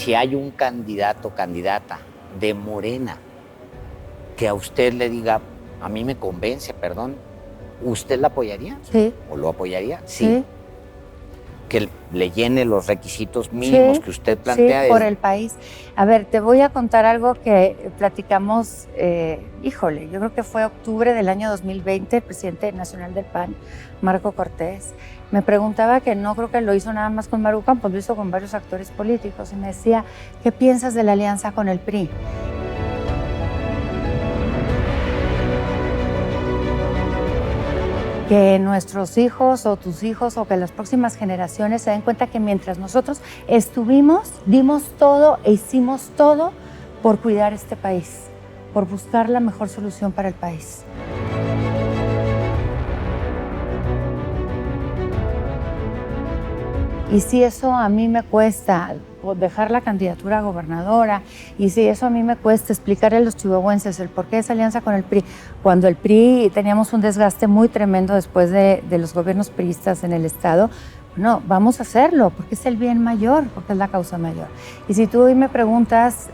si hay un candidato o candidata de Morena que a usted le diga, a mí me convence, perdón, ¿usted la apoyaría? Sí. ¿O lo apoyaría? Sí. Que le llene los requisitos mínimos que usted plantea. Sí, por el país. A ver, te voy a contar algo que platicamos, híjole, yo creo que fue octubre del año 2020, el presidente nacional del PAN, Marco Cortés, me preguntaba, que no creo que lo hizo nada más con Maru Campos, lo hizo con varios actores políticos, y me decía, ¿qué piensas de la alianza con el PRI? Que nuestros hijos o tus hijos o que las próximas generaciones se den cuenta que mientras nosotros estuvimos, dimos todo e hicimos todo por cuidar este país, por buscar la mejor solución para el país. Y si eso a mí me cuesta dejar la candidatura a gobernadora, y si eso a mí me cuesta explicarle a los chihuahuenses el porqué de esa alianza con el PRI, cuando el PRI teníamos un desgaste muy tremendo después de los gobiernos priistas en el estado, no, vamos a hacerlo, porque es el bien mayor, porque es la causa mayor. Y si tú hoy me preguntas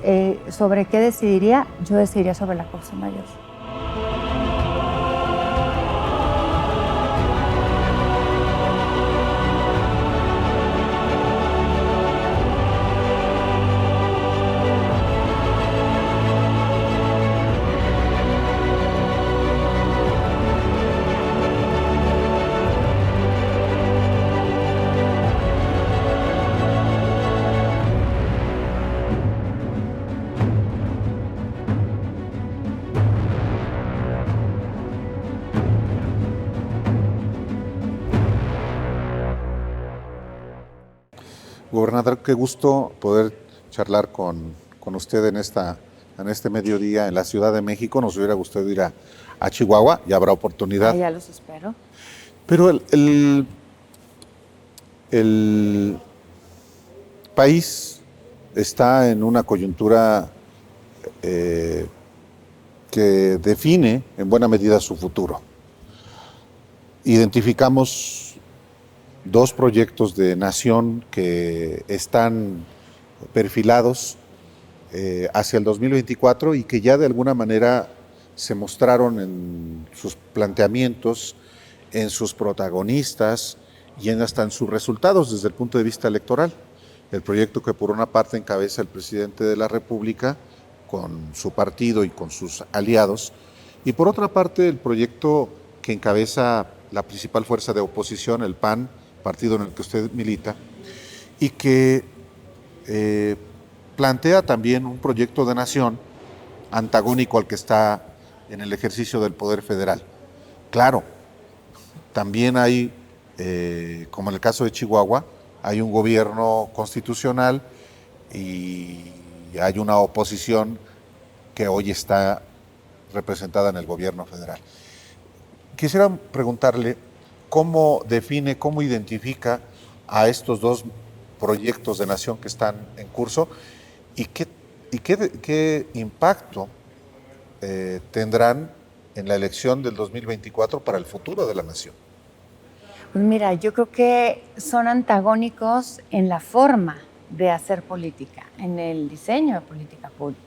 sobre qué decidiría, yo decidiría sobre la causa mayor. Gobernador, qué gusto poder charlar con usted en este mediodía en la Ciudad de México. Nos hubiera gustado ir a Chihuahua, ya habrá oportunidad. Ya los espero. Pero el país está en una coyuntura que define en buena medida su futuro. Identificamos dos proyectos de nación que están perfilados hacia el 2024 y que ya de alguna manera se mostraron en sus planteamientos, en sus protagonistas y hasta en sus resultados desde el punto de vista electoral. El proyecto que por una parte encabeza el presidente de la República con su partido y con sus aliados, y por otra parte el proyecto que encabeza la principal fuerza de oposición, el PAN, partido en el que usted milita, y que plantea también un proyecto de nación antagónico al que está en el ejercicio del poder federal. Claro, también hay, como en el caso de Chihuahua, hay un gobierno constitucional y hay una oposición que hoy está representada en el gobierno federal. Quisiera preguntarle cómo define, cómo identifica a estos dos proyectos de nación que están en curso y qué impacto tendrán en la elección del 2024 para el futuro de la nación. Pues mira, yo creo que son antagónicos en la forma de hacer política, en el diseño de política pública,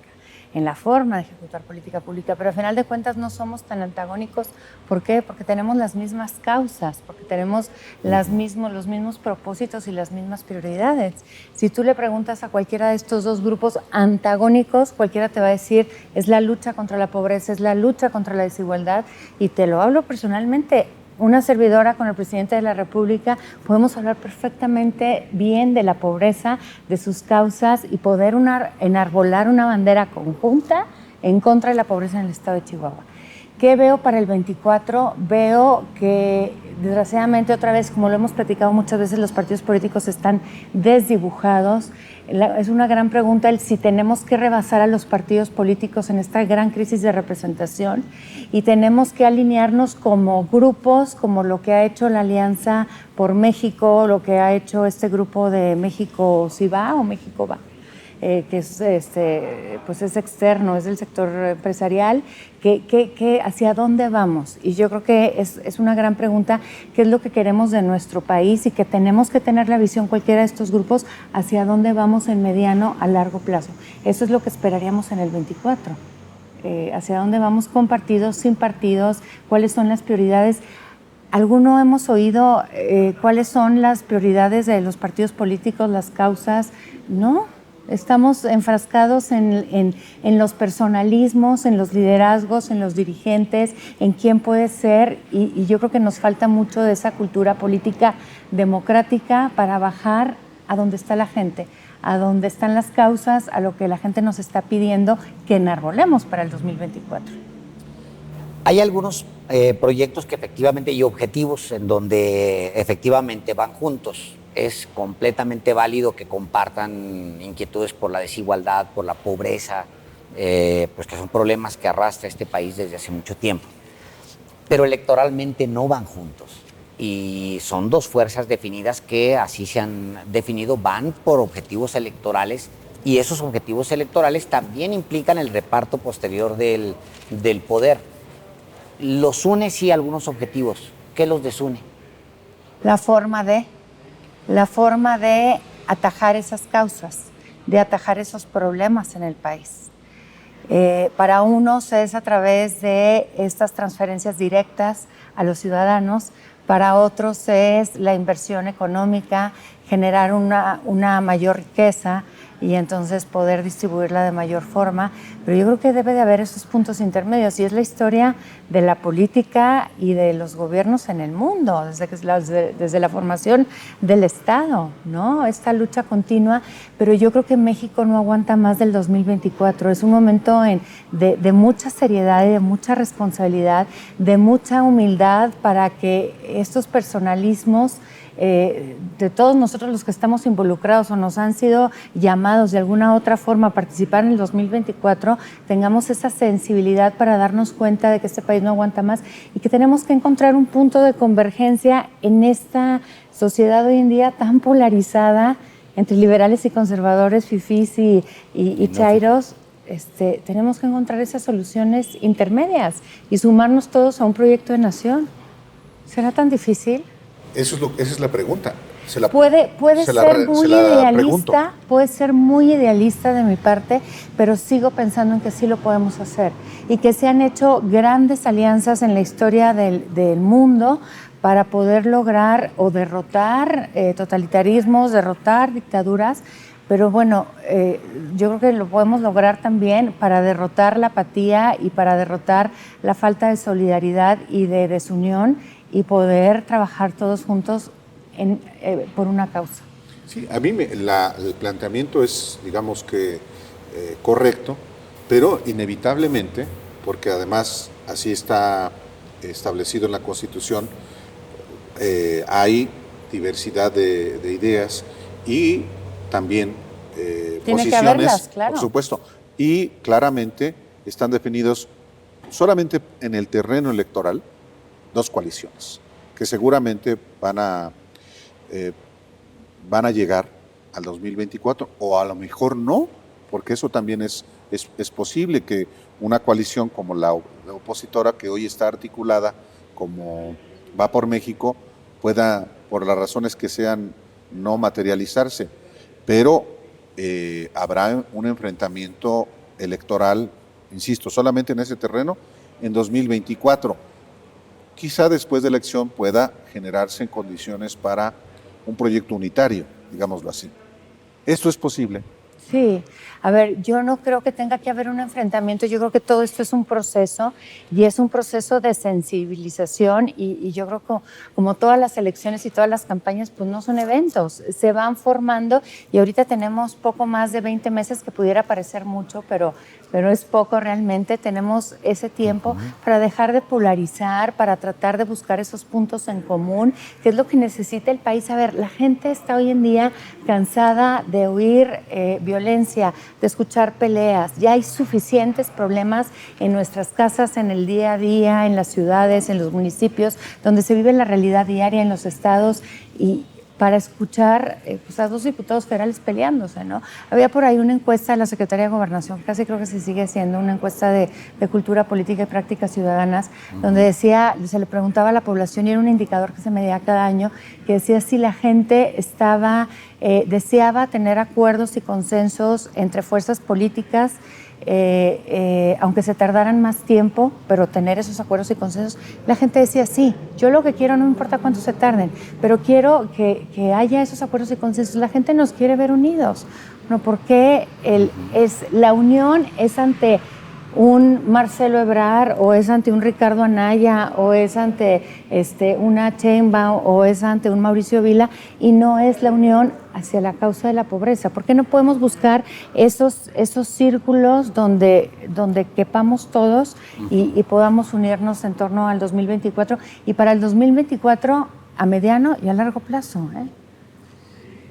en la forma de ejecutar política pública, pero al final de cuentas no somos tan antagónicos. ¿Por qué? Porque tenemos las mismas causas, porque tenemos los mismos propósitos y las mismas prioridades. Si tú le preguntas a cualquiera de estos dos grupos antagónicos, cualquiera te va a decir, es la lucha contra la pobreza, es la lucha contra la desigualdad, y te lo hablo personalmente. Una servidora con el presidente de la República podemos hablar perfectamente bien de la pobreza, de sus causas, y poder enarbolar una bandera conjunta en contra de la pobreza en el estado de Chihuahua. ¿Qué veo para el 24? Veo que, desgraciadamente, otra vez, como lo hemos platicado muchas veces, los partidos políticos están desdibujados. Es una gran pregunta el si tenemos que rebasar a los partidos políticos en esta gran crisis de representación, y tenemos que alinearnos como grupos, como lo que ha hecho la Alianza por México, lo que ha hecho este grupo de México sí va o México va. que es, pues es externo, es del sector empresarial, ¿hacia dónde vamos? Y yo creo que es una gran pregunta, ¿qué es lo que queremos de nuestro país? Y que tenemos que tener la visión cualquiera de estos grupos, hacia dónde vamos en mediano a largo plazo. Eso es lo que esperaríamos en el 24. Hacia dónde vamos con partidos, sin partidos, cuáles son las prioridades. ¿Alguno hemos oído cuáles son las prioridades de los partidos políticos, las causas? No, estamos enfrascados en los personalismos, en los liderazgos, en los dirigentes, en quién puede ser, y yo creo que nos falta mucho de esa cultura política democrática para bajar a donde está la gente, a donde están las causas, a lo que la gente nos está pidiendo que enarbolemos para el 2024. Hay algunos proyectos que efectivamente y objetivos en donde efectivamente van juntos. Es completamente válido que compartan inquietudes por la desigualdad, por la pobreza, pues que son problemas que arrastra este país desde hace mucho tiempo. Pero electoralmente no van juntos. Y son dos fuerzas definidas que así se han definido, van por objetivos electorales, y esos objetivos electorales también implican el reparto posterior del poder. Los une sí algunos objetivos. ¿Qué los desune? La forma de atajar esas causas, de atajar esos problemas en el país. Para unos es a través de estas transferencias directas a los ciudadanos, para otros es la inversión económica, generar una mayor riqueza y entonces poder distribuirla de mayor forma. Pero yo creo que debe de haber esos puntos intermedios, y es la historia de la política y de los gobiernos en el mundo, desde la formación del Estado, ¿no? Esta lucha continua, pero yo creo que México no aguanta más del 2024. Es un momento de mucha seriedad y de mucha responsabilidad, de mucha humildad para que estos personalismos de todos nosotros los que estamos involucrados o nos han sido llamados de alguna otra forma a participar en el 2024, tengamos esa sensibilidad para darnos cuenta de que este país no aguanta más y que tenemos que encontrar un punto de convergencia en esta sociedad hoy en día tan polarizada entre liberales y conservadores, fifís y chairos. Tenemos que encontrar esas soluciones intermedias y sumarnos todos a un proyecto de nación. ¿Será tan difícil? Esa es la pregunta. Puede ser muy idealista de mi parte, pero sigo pensando en que sí lo podemos hacer y que se han hecho grandes alianzas en la historia del mundo para poder lograr o derrotar totalitarismos, derrotar dictaduras. Pero bueno, yo creo que lo podemos lograr también para derrotar la apatía y para derrotar la falta de solidaridad y de desunión, y poder trabajar todos juntos por una causa. Sí, a mí el planteamiento es, digamos que, correcto, pero inevitablemente, porque además así está establecido en la Constitución, hay diversidad de ideas y también Tiene posiciones, que haberlas, claro. Por supuesto, y claramente están definidos solamente en el terreno electoral dos coaliciones que seguramente van a llegar al 2024, o a lo mejor no, porque eso también es posible, que una coalición como la opositora que hoy está articulada como Va por México pueda, por las razones que sean, no materializarse, pero habrá un enfrentamiento electoral, insisto, solamente en ese terreno en 2024. Quizá después de la elección pueda generarse en condiciones para un proyecto unitario, digámoslo así. ¿Esto es posible? Sí, a ver, yo no creo que tenga que haber un enfrentamiento, yo creo que todo esto es un proceso y es un proceso de sensibilización y yo creo que como todas las elecciones y todas las campañas, pues no son eventos, se van formando y ahorita tenemos poco más de 20 meses, que pudiera parecer mucho, pero es poco realmente. Tenemos ese tiempo para dejar de polarizar, para tratar de buscar esos puntos en común, que es lo que necesita el país. A ver, la gente está hoy en día cansada de oír violencia, de escuchar peleas. Ya hay suficientes problemas en nuestras casas, en el día a día, en las ciudades, en los municipios, donde se vive la realidad diaria, en los estados, y para escuchar pues, a 2 diputados federales peleándose, ¿no? Había por ahí una encuesta de la Secretaría de Gobernación, casi creo que se sigue haciendo, una encuesta de cultura política y prácticas ciudadanas, donde decía, se le preguntaba a la población, y era un indicador que se medía cada año, que decía si la gente deseaba tener acuerdos y consensos entre fuerzas políticas, aunque se tardaran más tiempo, pero tener esos acuerdos y consensos. La gente decía, sí, yo lo que quiero, no me importa cuánto se tarden, pero quiero que haya esos acuerdos y consensos. La gente nos quiere ver unidos, ¿no? Porque la unión es ante un Marcelo Ebrard, o es ante un Ricardo Anaya, o es ante una Sheinbaum, o es ante un Mauricio Vila, y no es la unión hacia la causa de la pobreza. ¿Por qué no podemos buscar esos círculos donde quepamos todos y podamos unirnos en torno al 2024? Y para el 2024, a mediano y a largo plazo,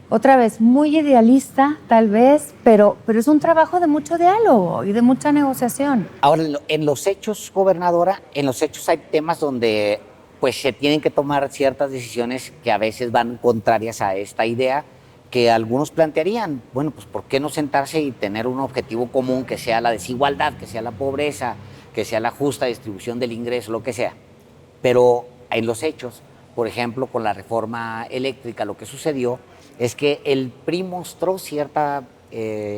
Otra vez, muy idealista tal vez, pero es un trabajo de mucho diálogo y de mucha negociación. Ahora, en los hechos, gobernadora, en los hechos hay temas donde pues se tienen que tomar ciertas decisiones que a veces van contrarias a esta idea, que algunos plantearían, bueno, pues ¿por qué no sentarse y tener un objetivo común que sea la desigualdad, que sea la pobreza, que sea la justa distribución del ingreso, lo que sea? Pero en los hechos, por ejemplo, con la reforma eléctrica, lo que sucedió es que el PRI mostró cierta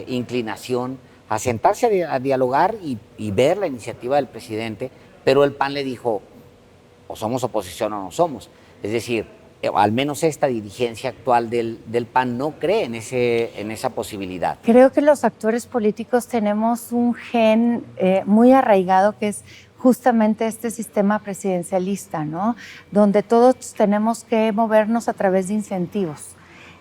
inclinación a sentarse a dialogar y ver la iniciativa del presidente, pero el PAN le dijo, o somos oposición o no somos. Es decir, al menos esta dirigencia actual del PAN no cree en esa posibilidad. Creo que los actores políticos tenemos un gen muy arraigado, que es justamente este sistema presidencialista, ¿no? Donde todos tenemos que movernos a través de incentivos.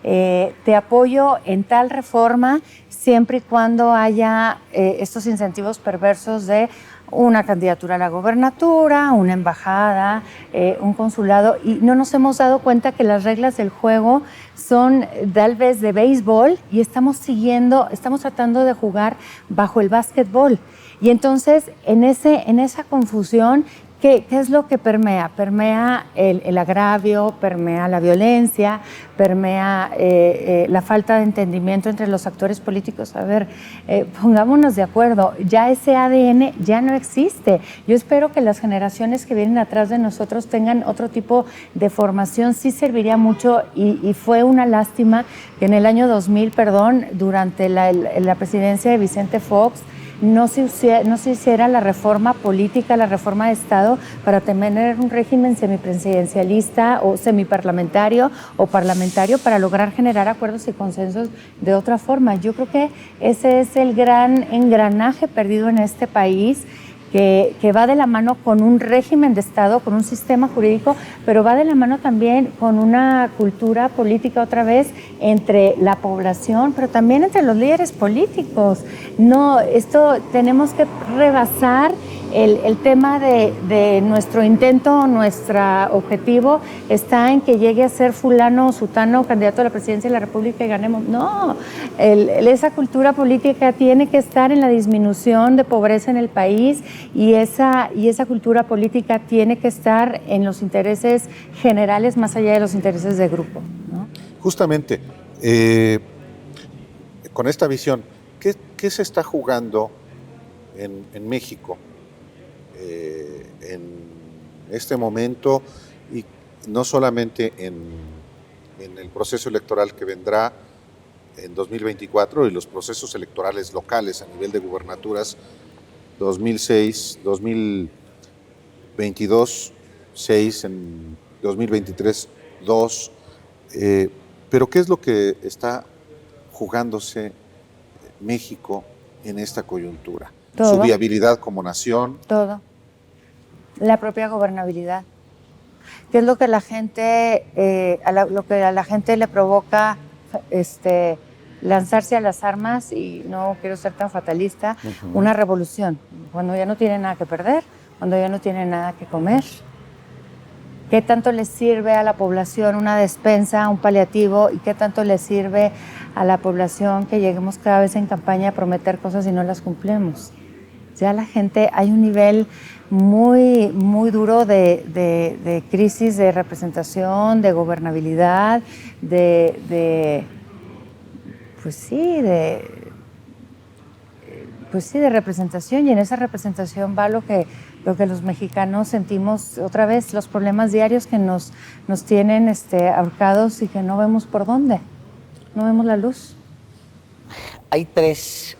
Te apoyo en tal reforma siempre y cuando haya estos incentivos perversos de una candidatura a la gobernatura, una embajada, un consulado, y no nos hemos dado cuenta que las reglas del juego son tal vez de béisbol y estamos tratando de jugar bajo el básquetbol. Y entonces en esa confusión, ¿qué es lo que permea? Permea el agravio, permea la violencia, permea la falta de entendimiento entre los actores políticos. A ver, pongámonos de acuerdo, ya ese ADN ya no existe. Yo espero que las generaciones que vienen atrás de nosotros tengan otro tipo de formación, sí serviría mucho, y fue una lástima que en el año 2000, durante la presidencia de Vicente Fox, no se hiciera la reforma política, la reforma de Estado, para tener un régimen semipresidencialista o semiparlamentario o parlamentario, para lograr generar acuerdos y consensos de otra forma. Yo creo que ese es el gran engranaje perdido en este país, que va de la mano con un régimen de Estado, con un sistema jurídico, pero va de la mano también con una cultura política, otra vez, entre la población, pero también entre los líderes políticos. No, esto tenemos que rebasar el tema de nuestro intento, nuestro objetivo está en que llegue a ser fulano o sutano candidato a la presidencia de la República y ganemos. No, esa cultura política tiene que estar en la disminución de pobreza en el país, y esa cultura política tiene que estar en los intereses generales más allá de los intereses de grupo, ¿no? Justamente, con esta visión, ¿qué se está jugando en México en este momento, y no solamente en el proceso electoral que vendrá en 2024 y los procesos electorales locales a nivel de gubernaturas 2006, 2022, 6, en 2023, 2, pero ¿qué es lo que está jugándose México en esta coyuntura? Todo. Su viabilidad como nación. Todo. La propia gobernabilidad. ¿Qué es lo que la gente, lo que a la gente le provoca lanzarse a las armas? Y no quiero ser tan fatalista, una revolución, cuando ya no tiene nada que perder, cuando ya no tiene nada que comer. ¿Qué tanto le sirve a la población una despensa, un paliativo? ¿Y qué tanto le sirve a la población que lleguemos cada vez en campaña a prometer cosas y no las cumplimos? Ya la gente, hay un nivel muy, muy duro de crisis de representación, de gobernabilidad, pues sí, pues sí, de representación, y en esa representación va lo que los mexicanos sentimos otra vez, los problemas diarios que nos tienen ahorcados y que no vemos por dónde, no vemos la luz. Hay tres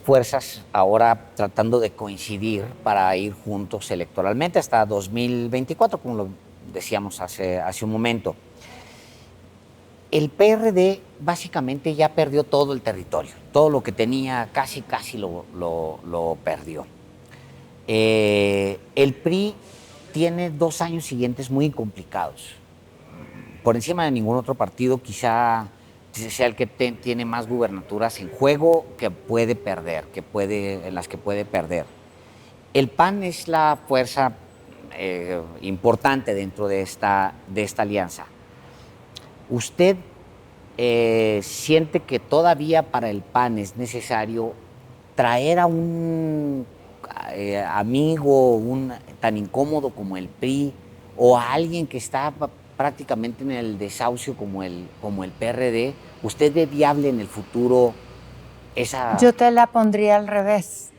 fuerzas ahora tratando de coincidir para ir juntos electoralmente hasta 2024, como lo decíamos hace un momento. El PRD básicamente ya perdió todo el territorio, todo lo que tenía casi lo perdió. El PRI tiene 2 años siguientes muy complicados. Por encima de ningún otro partido, quizá sea el que tiene más gubernaturas en juego que puede perder, en las que puede perder. El PAN es la fuerza importante dentro de esta alianza. ¿Usted siente que todavía para el PAN es necesario traer a un amigo tan incómodo como el PRI o a alguien que está prácticamente en el desahucio como el PRD? ¿Usted ve viable en el futuro esa...? Yo te la pondría al revés.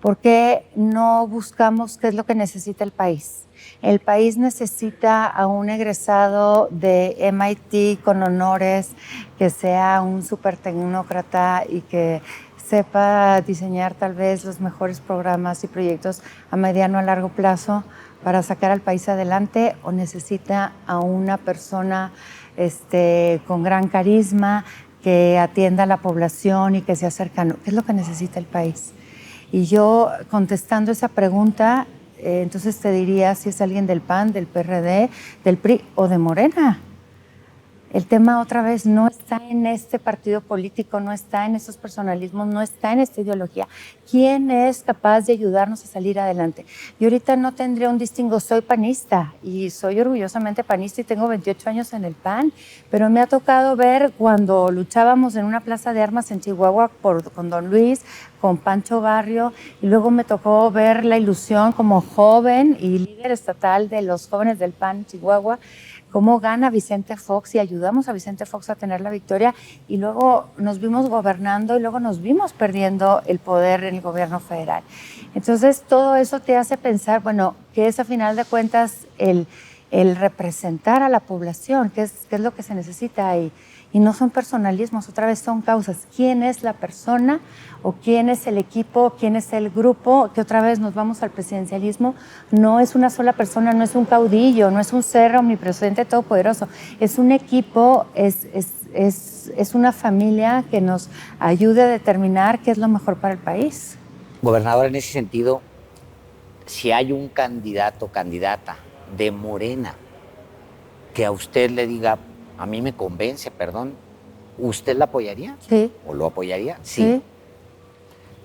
¿Por qué no buscamos qué es lo que necesita el país? El país necesita a un egresado de MIT con honores, que sea un súper tecnócrata y que sepa diseñar tal vez los mejores programas y proyectos a mediano o a largo plazo para sacar al país adelante, o necesita a una persona con gran carisma que atienda a la población y que sea cercano. ¿Qué es lo que necesita el país? Y yo, contestando esa pregunta, entonces te diría si es alguien del PAN, del PRD, del PRI o de Morena. El tema otra vez no está en este partido político, no está en esos personalismos, no está en esta ideología. ¿Quién es capaz de ayudarnos a salir adelante? Yo ahorita no tendría un distingo, soy panista y soy orgullosamente panista y tengo 28 años en el PAN, pero me ha tocado ver cuando luchábamos en una plaza de armas en Chihuahua con Don Luis, con Pancho Barrio, y luego me tocó ver la ilusión como joven y líder estatal de los jóvenes del PAN en Chihuahua, cómo gana Vicente Fox y ayudamos a Vicente Fox a tener la victoria, y luego nos vimos gobernando y luego nos vimos perdiendo el poder en el gobierno federal. Entonces todo eso te hace pensar, bueno, que es a final de cuentas el representar a la población, qué es lo que se necesita ahí. Y no son personalismos, otra vez son causas. ¿Quién es la persona o quién es el equipo, quién es el grupo? Que otra vez nos vamos al presidencialismo. No es una sola persona, no es un caudillo, no es un ser omnipresente todopoderoso. Es un equipo, es una familia que nos ayude a determinar qué es lo mejor para el país. Gobernador, en ese sentido, si hay un candidato o candidata de Morena que a usted le diga, a mí me convence, perdón, ¿usted la apoyaría? Sí. ¿O lo apoyaría? Sí.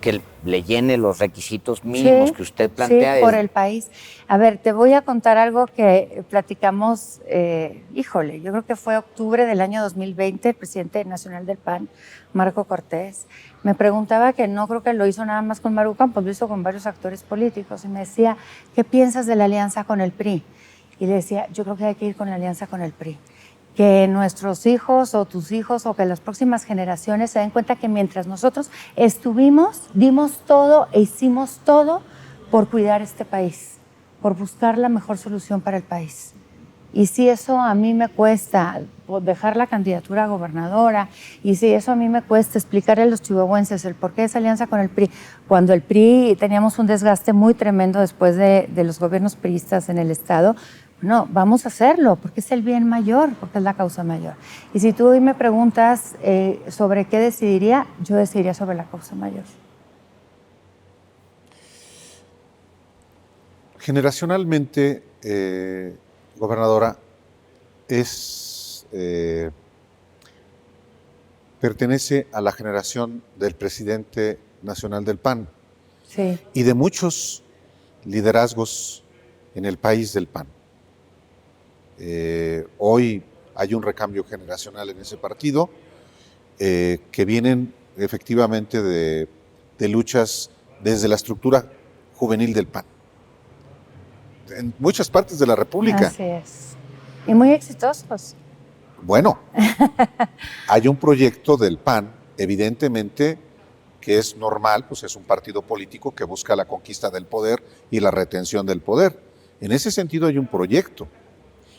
Que le llene los requisitos mínimos que usted plantea. Sí, por el país. A ver, te voy a contar algo que platicamos, yo creo que fue octubre del año 2020, el presidente nacional del PAN, Marco Cortés, me preguntaba, que no creo que lo hizo nada más con Maru Campos, lo hizo con varios actores políticos, y me decía, ¿qué piensas de la alianza con el PRI? Y le decía, yo creo que hay que ir con la alianza con el PRI. Que nuestros hijos o tus hijos o que las próximas generaciones se den cuenta que mientras nosotros estuvimos, dimos todo e hicimos todo por cuidar este país, por buscar la mejor solución para el país. Y si eso a mí me cuesta dejar la candidatura a gobernadora, y si eso a mí me cuesta explicarle a los chihuahuenses el porqué de esa alianza con el PRI, cuando el PRI teníamos un desgaste muy tremendo después de los gobiernos priistas en el Estado, no, vamos a hacerlo, porque es el bien mayor, porque es la causa mayor. Y si tú hoy me preguntas sobre qué decidiría, yo decidiría sobre la causa mayor. Generacionalmente, gobernadora, pertenece a la generación del presidente nacional del PAN. Sí. Y de muchos liderazgos en el país del PAN. Hoy hay un recambio generacional en ese partido, que vienen efectivamente de luchas desde la estructura juvenil del PAN. En muchas partes de la República. Así es. Y muy exitosos. Bueno, hay un proyecto del PAN, evidentemente, que es normal, pues es un partido político que busca la conquista del poder y la retención del poder. En ese sentido hay un proyecto.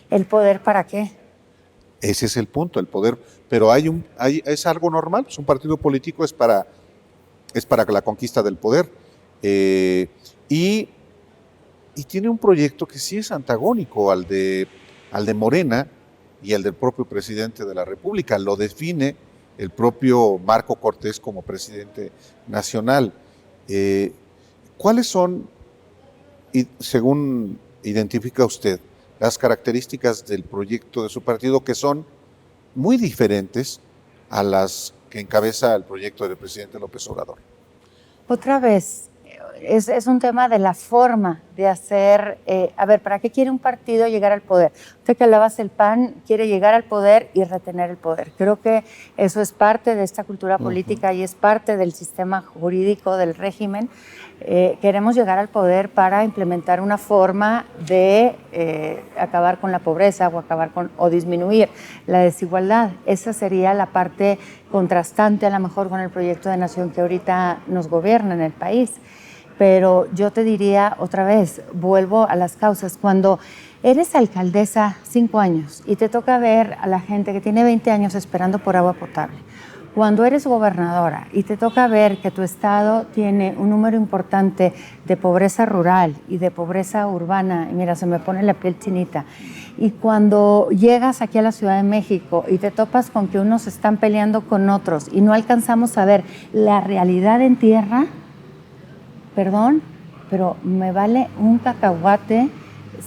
¿El poder para qué? Ese es el punto, el poder. Pero es algo normal, pues un partido político es para la conquista del poder. Y tiene un proyecto que sí es antagónico al de Morena y al del propio presidente de la República. Lo define el propio Marco Cortés como presidente nacional. ¿Cuáles son, según identifica usted, las características del proyecto de su partido que son muy diferentes a las que encabeza el proyecto del presidente López Obrador? Otra vez, es un tema de la forma de hacer. A ver, ¿para qué quiere un partido llegar al poder? Usted que hablabas, el PAN quiere llegar al poder y retener el poder. Creo que eso es parte de esta cultura política y es parte del sistema jurídico del régimen. Queremos llegar al poder para implementar una forma de acabar con la pobreza o disminuir la desigualdad. Esa sería la parte contrastante a lo mejor con el proyecto de nación que ahorita nos gobierna en el país. Pero yo te diría otra vez, vuelvo a las causas. Cuando eres alcaldesa 5 años y te toca ver a la gente que tiene 20 años esperando por agua potable, cuando eres gobernadora y te toca ver que tu estado tiene un número importante de pobreza rural y de pobreza urbana, y mira, se me pone la piel chinita, y cuando llegas aquí a la Ciudad de México y te topas con que unos están peleando con otros y no alcanzamos a ver la realidad en tierra, perdón, pero me vale un cacahuate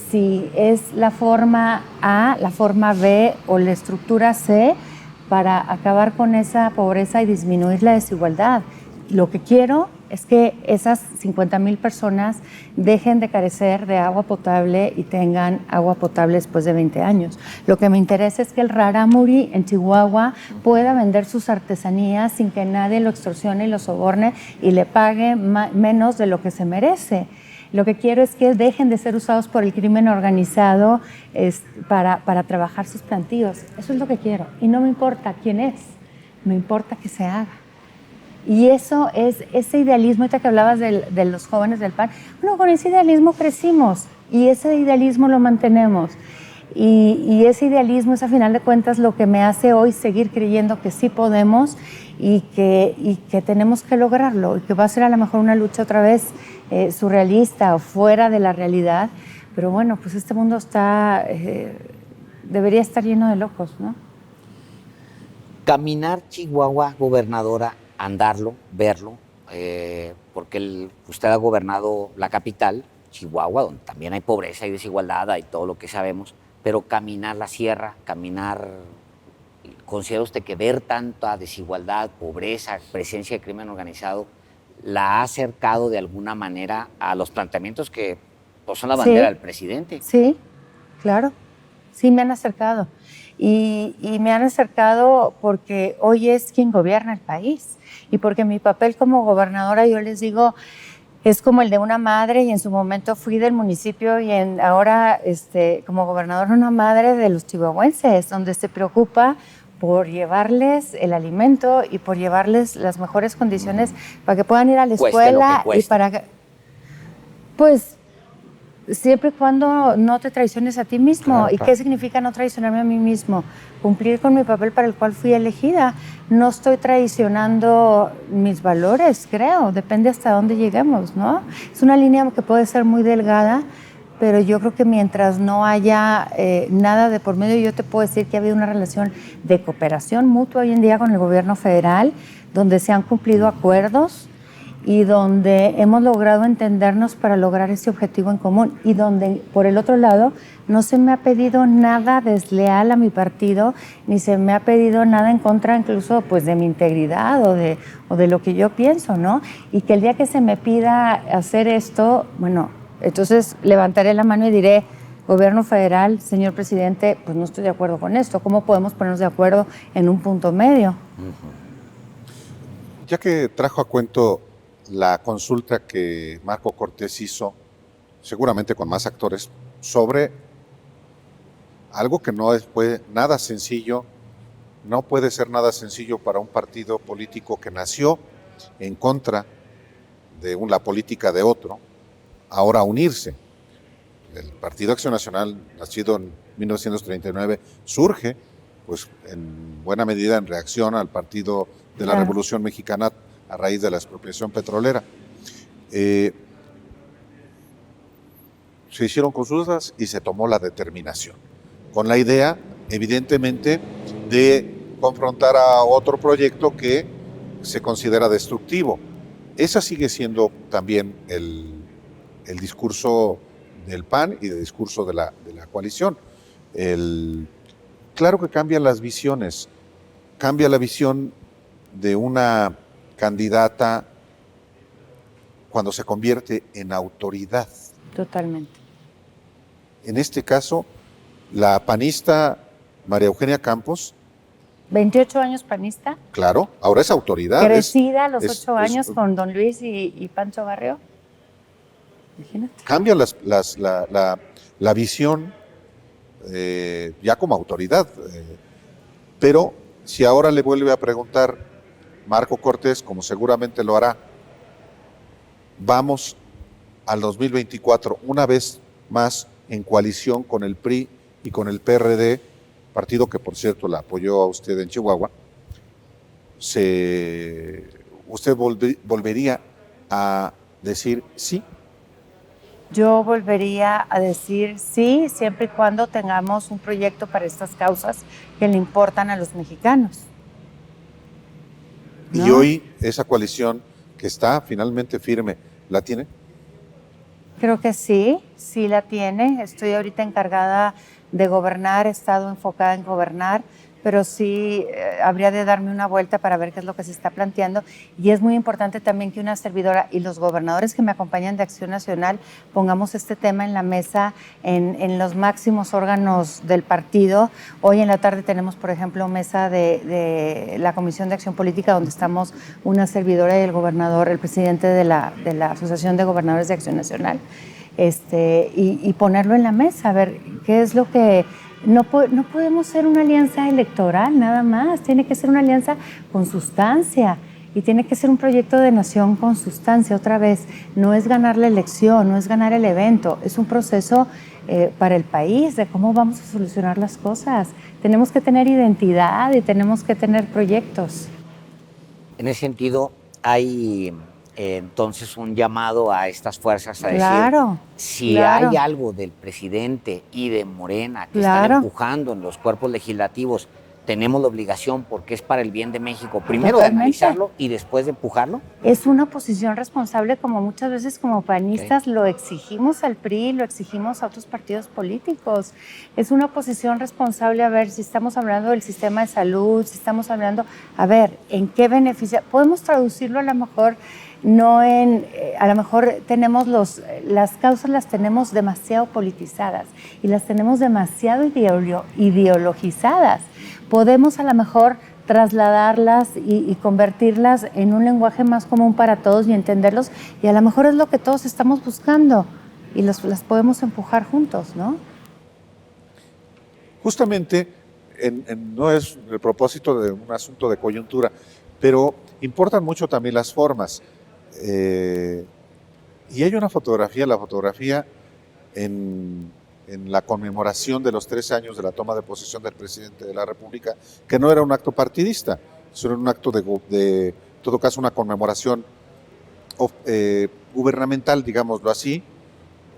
si es la forma A, la forma B o la estructura C para acabar con esa pobreza y disminuir la desigualdad. Lo que quiero es que esas 50,000 personas dejen de carecer de agua potable y tengan agua potable después de 20 años. Lo que me interesa es que el rarámuri en Chihuahua pueda vender sus artesanías sin que nadie lo extorsione y lo soborne y le pague menos de lo que se merece. Lo que quiero es que dejen de ser usados por el crimen organizado para trabajar sus plantíos. Eso es lo que quiero. Y no me importa quién es, me importa que se haga. Y eso es ese idealismo, ahorita que hablabas de los jóvenes del PAN, bueno, con ese idealismo crecimos y ese idealismo lo mantenemos. Y ese idealismo es a final de cuentas lo que me hace hoy seguir creyendo que sí podemos y que tenemos que lograrlo y que va a ser a lo mejor una lucha otra vez surrealista o fuera de la realidad. Pero bueno, pues este mundo debería estar lleno de locos, ¿no? Caminar Chihuahua, gobernadora, andarlo, verlo, porque usted ha gobernado la capital, Chihuahua, donde también hay pobreza y desigualdad, hay todo lo que sabemos, pero caminar la sierra, ¿considera usted que ver tanta desigualdad, pobreza, presencia de crimen organizado, la ha acercado de alguna manera a los planteamientos que pues, son la bandera del presidente? Sí, claro, sí me han acercado. Y me han acercado porque hoy es quien gobierna el país y porque mi papel como gobernadora, yo les digo, es como el de una madre y en su momento fui del municipio y ahora como gobernadora una madre de los chihuahuenses, donde se preocupa por llevarles el alimento y por llevarles las mejores condiciones para que puedan ir a la escuela y para pues siempre y cuando no te traiciones a ti mismo. Claro, ¿y qué significa no traicionarme a mí mismo? Cumplir con mi papel para el cual fui elegida. No estoy traicionando mis valores, creo. Depende hasta dónde lleguemos, ¿no? Es una línea que puede ser muy delgada, pero yo creo que mientras no haya nada de por medio, yo te puedo decir que ha habido una relación de cooperación mutua hoy en día con el gobierno federal, donde se han cumplido acuerdos y donde hemos logrado entendernos para lograr ese objetivo en común y donde, por el otro lado, no se me ha pedido nada desleal a mi partido, ni se me ha pedido nada en contra incluso pues, de mi integridad o de lo que yo pienso, ¿no? Y que el día que se me pida hacer esto, bueno, entonces levantaré la mano y diré, gobierno federal, señor presidente, pues no estoy de acuerdo con esto. ¿Cómo podemos ponernos de acuerdo en un punto medio? Ya que trajo a cuento la consulta que Marco Cortés hizo, seguramente con más actores, sobre algo que no fue nada sencillo, no puede ser nada sencillo para un partido político que nació en contra de la política de otro, ahora unirse. El Partido Acción Nacional, nacido en 1939, surge pues en buena medida en reacción al Partido de la Revolución Mexicana a raíz de la expropiación petrolera. Se hicieron consultas y se tomó la determinación, con la idea, evidentemente, de confrontar a otro proyecto que se considera destructivo. Esa sigue siendo también el discurso del PAN y el discurso de la coalición. Claro que cambian las visiones, cambia la visión de una candidata cuando se convierte en autoridad. Totalmente. En este caso, la panista María Eugenia Campos, 28 años panista. claro, ahora es autoridad. Crecida a los 8 años con don Luis y Pancho Barrio. Imagínate. Cambia la visión ya como autoridad. Pero si ahora le vuelve a preguntar Marco Cortés, como seguramente lo hará, vamos al 2024 una vez más en coalición con el PRI y con el PRD, partido que por cierto la apoyó a usted en Chihuahua, ¿usted volvería a decir sí? Yo volvería a decir sí, siempre y cuando tengamos un proyecto para estas causas que le importan a los mexicanos. ¿No? Y hoy esa coalición que está finalmente firme, ¿la tiene? Creo que sí la tiene. Estoy ahorita encargada de gobernar, he estado enfocada en gobernar, pero sí habría de darme una vuelta para ver qué es lo que se está planteando. Y es muy importante también que una servidora y los gobernadores que me acompañan de Acción Nacional pongamos este tema en la mesa, en los máximos órganos del partido. Hoy en la tarde tenemos, por ejemplo, mesa de la Comisión de Acción Política, donde estamos una servidora y el gobernador, el presidente de la Asociación de Gobernadores de Acción Nacional, y ponerlo en la mesa, a ver qué es lo que... No podemos ser una alianza electoral nada más, tiene que ser una alianza con sustancia y tiene que ser un proyecto de nación con sustancia. Otra vez, no es ganar la elección, no es ganar el evento, es un proceso para el país de cómo vamos a solucionar las cosas. Tenemos que tener identidad y tenemos que tener proyectos. En ese sentido, hay entonces un llamado a estas fuerzas a decir, si hay algo del presidente y de Morena que están empujando en los cuerpos legislativos, tenemos la obligación, porque es para el bien de México, primero de analizarlo y después de empujarlo. Es una posición responsable, como muchas veces como panistas lo exigimos al PRI, lo exigimos a otros partidos políticos. Es una posición responsable, a ver, si estamos hablando del sistema de salud, si estamos hablando, a ver, ¿en qué beneficia? Podemos traducirlo a lo mejor, no en, a lo mejor tenemos las causas las tenemos demasiado politizadas y las tenemos demasiado ideologizadas. Podemos a lo mejor trasladarlas y convertirlas en un lenguaje más común para todos y entenderlos, y a lo mejor es lo que todos estamos buscando y las podemos empujar juntos, ¿no? Justamente, no es el propósito de un asunto de coyuntura, pero importan mucho también las formas. Y hay una fotografía, la fotografía en la conmemoración de los 13 años de la toma de posesión del presidente de la República, que no era un acto partidista, sino un acto de en todo caso, una conmemoración gubernamental, digámoslo así,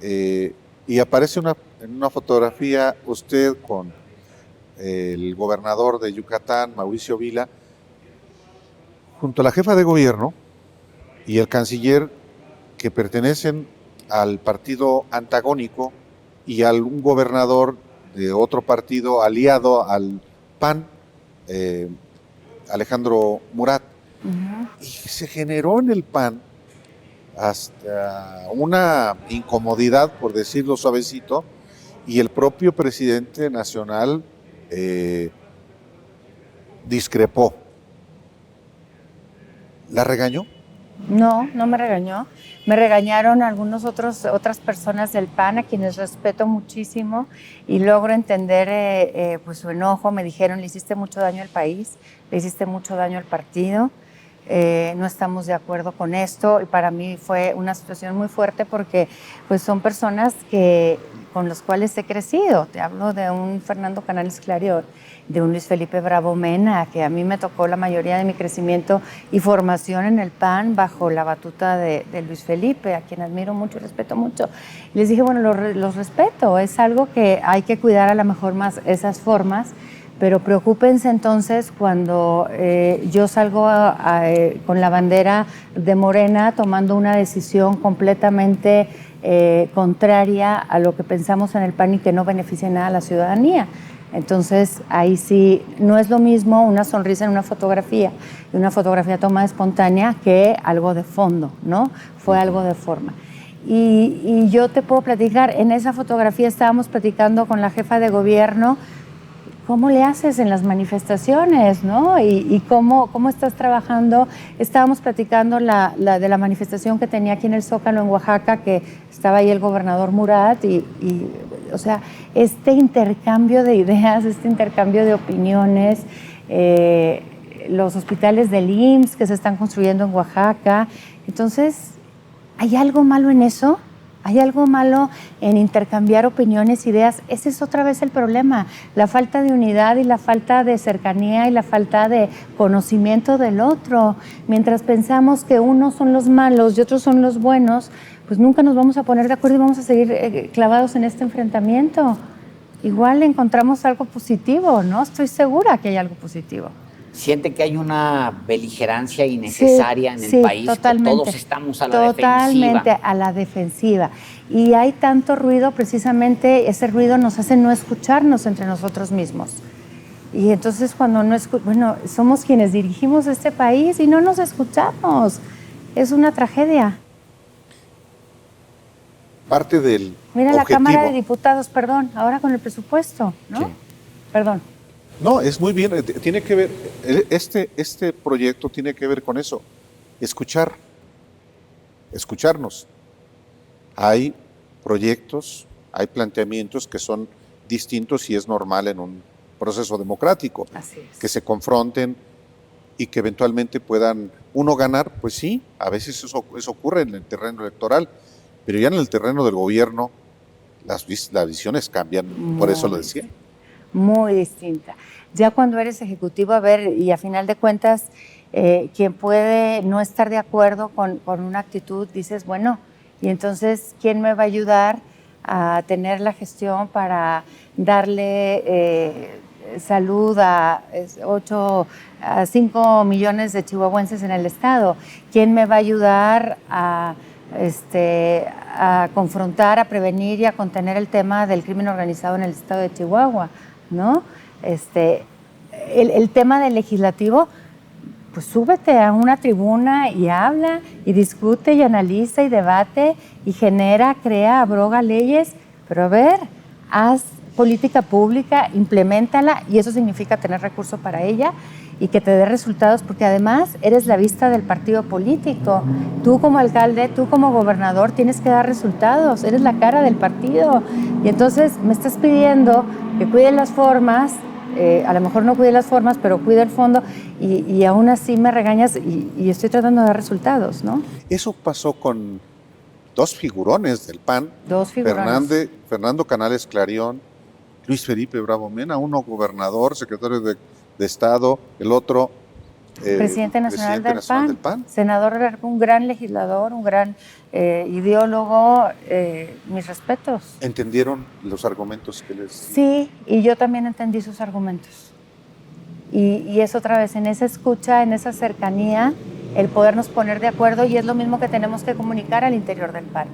y aparece en una fotografía usted con el gobernador de Yucatán, Mauricio Vila, junto a la jefa de gobierno y el canciller, que pertenecen al partido antagónico, y a un gobernador de otro partido aliado al PAN, Alejandro Murat. Uh-huh. Y se generó en el PAN hasta una incomodidad, por decirlo suavecito, y el propio presidente nacional discrepó. ¿La regañó? No, no me regañó. Me regañaron otras personas del PAN, a quienes respeto muchísimo y logro entender pues su enojo. Me dijeron, le hiciste mucho daño al país, le hiciste mucho daño al partido, no estamos de acuerdo con esto. Y para mí fue una situación muy fuerte porque pues son personas con los cuales he crecido. Te hablo de un Fernando Canales Clarion, de un Luis Felipe Bravo Mena, que a mí me tocó la mayoría de mi crecimiento y formación en el PAN bajo la batuta de Luis Felipe, a quien admiro mucho y respeto mucho. Les dije, bueno, los respeto, es algo que hay que cuidar a lo mejor más esas formas, pero preocúpense entonces cuando yo salgo con la bandera de Morena tomando una decisión completamente contraria a lo que pensamos en el PAN y que no beneficia nada a la ciudadanía. Entonces, ahí sí, no es lo mismo una sonrisa en una fotografía y una fotografía tomada espontánea que algo de fondo, ¿no? Fue algo de forma. Y yo te puedo platicar, en esa fotografía estábamos platicando con la jefa de gobierno, ¿cómo le haces en las manifestaciones, no? Y cómo estás trabajando. Estábamos platicando de la manifestación que tenía aquí en el Zócalo, en Oaxaca, que estaba ahí el gobernador Murat, o sea, este intercambio de ideas, este intercambio de opiniones, los hospitales del IMSS que se están construyendo en Oaxaca. Entonces, ¿hay algo malo en eso? ¿Hay algo malo en intercambiar opiniones, ideas? Ese es otra vez el problema, la falta de unidad y la falta de cercanía y la falta de conocimiento del otro. Mientras pensamos que unos son los malos y otros son los buenos, pues nunca nos vamos a poner de acuerdo y vamos a seguir clavados en este enfrentamiento. Igual encontramos algo positivo, ¿no? Estoy segura que hay algo positivo. ¿Siente que hay una beligerancia innecesaria en el país? Totalmente. Que todos estamos a la defensiva. Totalmente a la defensiva. Y hay tanto ruido, precisamente ese ruido nos hace no escucharnos entre nosotros mismos. Y entonces cuando somos quienes dirigimos este país y no nos escuchamos. Es una tragedia. Parte del Mira objetivo. la Cámara de Diputados, perdón, ahora con el presupuesto, ¿no? Sí. Perdón. No, es muy bien, tiene que ver, este proyecto tiene que ver con eso, escucharnos. Hay proyectos, hay planteamientos que son distintos y es normal en un proceso democrático. Así es. Que se confronten y que eventualmente puedan uno ganar, pues sí, a veces eso ocurre en el terreno electoral, pero ya en el terreno del gobierno las visiones cambian, por eso lo decía. Muy distinta. Ya cuando eres ejecutivo, a ver, y a final de cuentas, quien puede no estar de acuerdo con una actitud, dices, bueno, y entonces, ¿quién me va a ayudar a tener la gestión para darle salud a 5 millones de chihuahuenses en el estado? ¿Quién me va a ayudar a confrontar, a prevenir y a contener el tema del crimen organizado en el estado de Chihuahua, ¿no? El tema del legislativo, pues súbete a una tribuna y habla y discute y analiza y debate y genera, crea, abroga leyes, pero a ver, haz política pública, impleméntala y eso significa tener recursos para ella y que te dé resultados, porque además eres la vista del partido político. Tú como alcalde, tú como gobernador tienes que dar resultados, eres la cara del partido y entonces me estás pidiendo que cuide las formas, a lo mejor no cuide las formas, pero cuide el fondo y aún así me regañas y estoy tratando de dar resultados, ¿no? Eso pasó con dos figurones del PAN, Fernando Canales Clarion, Luis Felipe Bravo Mena, uno gobernador, secretario de Estado, el otro presidente nacional del PAN, senador, un gran legislador, un gran ideólogo, mis respetos. ¿Entendieron los argumentos que les...? Sí, y yo también entendí sus argumentos. Y es otra vez, en esa escucha, en esa cercanía, el podernos poner de acuerdo, y es lo mismo que tenemos que comunicar al interior del PAN,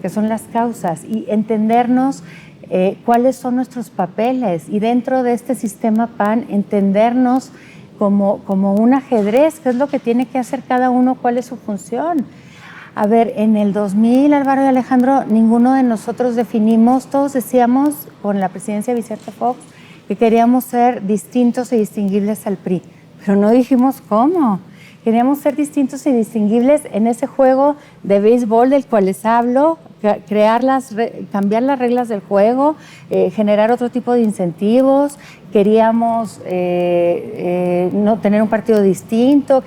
que son las causas, y entendernos cuáles son nuestros papeles, y dentro de este sistema PAN, entendernos como un ajedrez, qué es lo que tiene que hacer cada uno, cuál es su función. A ver, en el 2000, Álvaro y Alejandro, ninguno de nosotros definimos, todos decíamos con la presidencia de Vicente Fox que queríamos ser distintos y distinguibles al PRI, pero no dijimos cómo. Queríamos ser distintos y distinguibles en ese juego de béisbol del cual les hablo, cambiar las reglas del juego, generar otro tipo de incentivos. Queríamos no tener un partido distinto,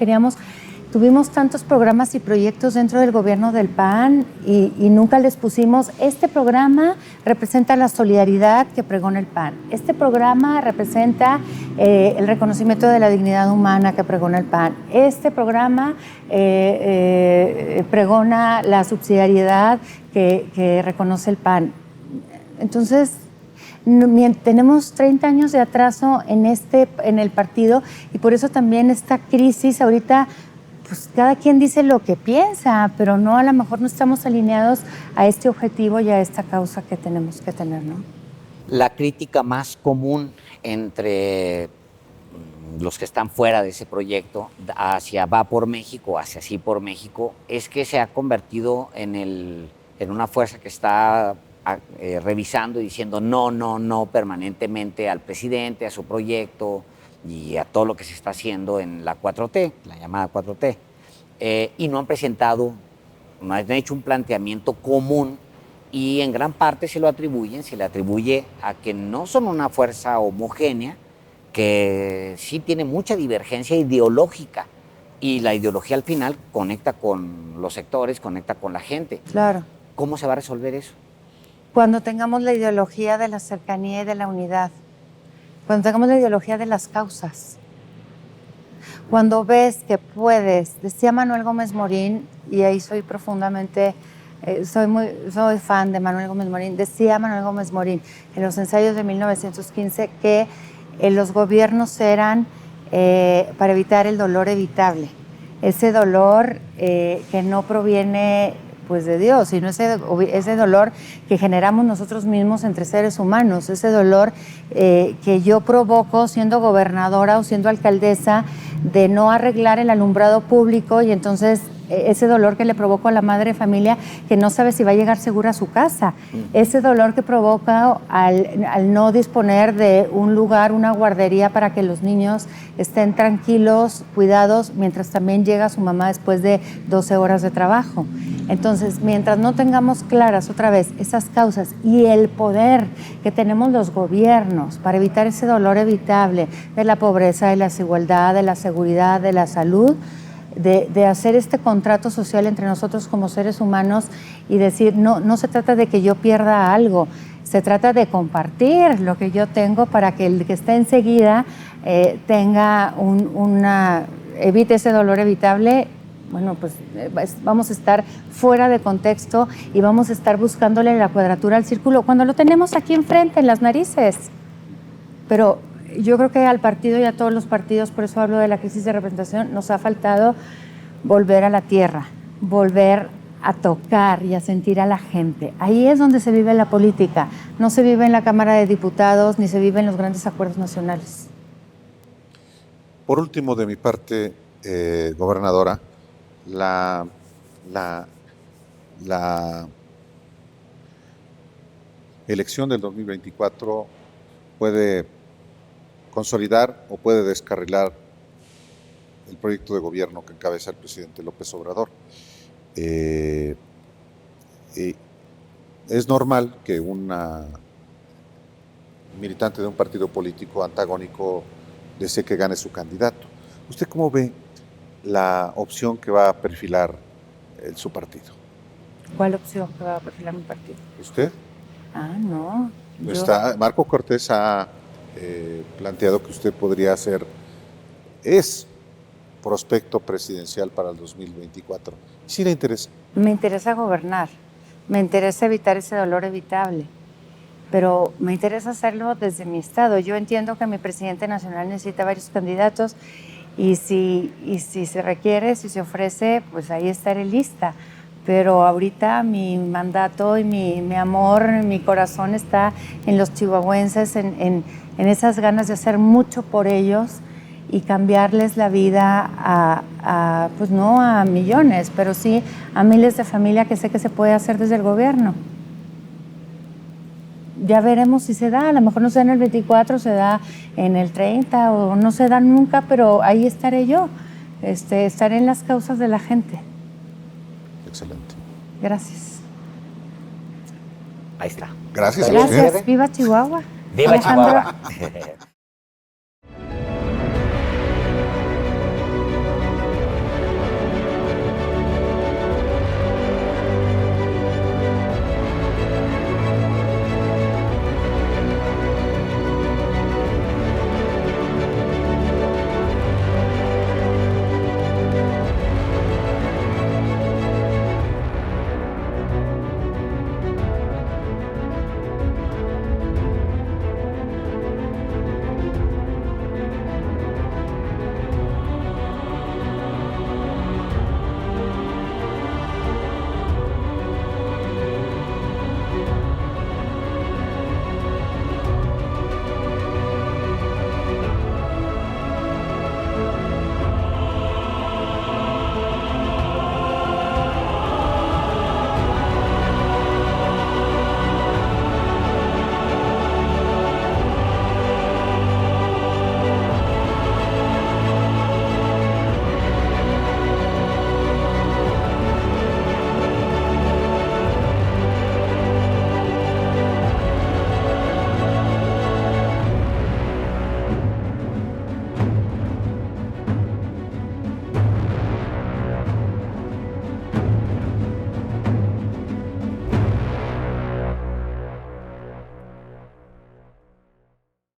tuvimos tantos programas y proyectos dentro del gobierno del PAN y nunca les pusimos, este programa representa la solidaridad que pregona el PAN, este programa representa el reconocimiento de la dignidad humana que pregona el PAN, este programa pregona la subsidiariedad que reconoce el PAN. Entonces, tenemos 30 años de atraso en el partido y por eso también esta crisis ahorita, pues cada quien dice lo que piensa, pero a lo mejor no estamos alineados a este objetivo y a esta causa que tenemos que tener, ¿no? La crítica más común entre los que están fuera de ese proyecto hacia Va por México, hacia Sí por México, es que se ha convertido en una fuerza que está revisando y diciendo no permanentemente al presidente, a su proyecto y a todo lo que se está haciendo en la 4T, la llamada 4T. Y no han hecho un planteamiento común y en gran parte se le atribuye a que no son una fuerza homogénea, que sí tiene mucha divergencia ideológica y la ideología al final conecta con los sectores, conecta con la gente. Claro. ¿Cómo se va a resolver eso? Cuando tengamos la ideología de la cercanía y de la unidad, cuando tengamos la ideología de las causas, cuando ves que puedes, decía Manuel Gómez Morín, y ahí soy profundamente, soy fan de Manuel Gómez Morín, decía Manuel Gómez Morín en los ensayos de 1915 que los gobiernos eran para evitar el dolor evitable, ese dolor que no proviene pues de Dios, sino ese dolor que generamos nosotros mismos entre seres humanos, ese dolor que yo provoco siendo gobernadora o siendo alcaldesa de no arreglar el alumbrado público y entonces ese dolor que le provoco a la madre de familia que no sabe si va a llegar segura a su casa, ese dolor que provoca al no disponer de un lugar, una guardería para que los niños estén tranquilos, cuidados, mientras también llega su mamá después de 12 horas de trabajo. Entonces, mientras no tengamos claras otra vez esas causas y el poder que tenemos los gobiernos para evitar ese dolor evitable de la pobreza, de la desigualdad, de la seguridad, de la salud, de hacer este contrato social entre nosotros como seres humanos y decir, no se trata de que yo pierda algo, se trata de compartir lo que yo tengo para que el que esté enseguida tenga evite ese dolor evitable. Bueno, pues vamos a estar fuera de contexto y vamos a estar buscándole la cuadratura al círculo cuando lo tenemos aquí enfrente, en las narices. Pero yo creo que al partido y a todos los partidos, por eso hablo de la crisis de representación, nos ha faltado volver a la tierra, volver a tocar y a sentir a la gente. Ahí es donde se vive la política. No se vive en la Cámara de Diputados ni se vive en los grandes acuerdos nacionales. Por último, de mi parte, gobernadora, la elección del 2024 puede consolidar o puede descarrilar el proyecto de gobierno que encabeza el presidente López Obrador. Es normal que una militante de un partido político antagónico desee que gane su candidato. ¿Usted cómo ve la opción que va a perfilar su partido? ¿Cuál opción que va a perfilar mi partido? ¿Usted? No. Marco Cortés ha planteado que usted podría es prospecto presidencial para el 2024. ¿Sí le interesa? Me interesa gobernar, me interesa evitar ese dolor evitable, pero me interesa hacerlo desde mi estado. Yo entiendo que mi presidente nacional necesita varios candidatos y si se requiere, si se ofrece, pues ahí estaré lista. Pero ahorita mi mandato y mi amor, mi corazón está en los chihuahuenses, en esas ganas de hacer mucho por ellos y cambiarles la vida pues no a millones, pero sí a miles de familias que sé que se puede hacer desde el gobierno. Ya veremos si se da, a lo mejor no se da en el 24, se da en el 30 o no se da nunca, pero ahí estaré yo. estaré en las causas de la gente. Excelente. Gracias. Ahí está. Gracias a usted. Gracias. Viva Chihuahua. ¡Viva Alejandro. Chihuahua!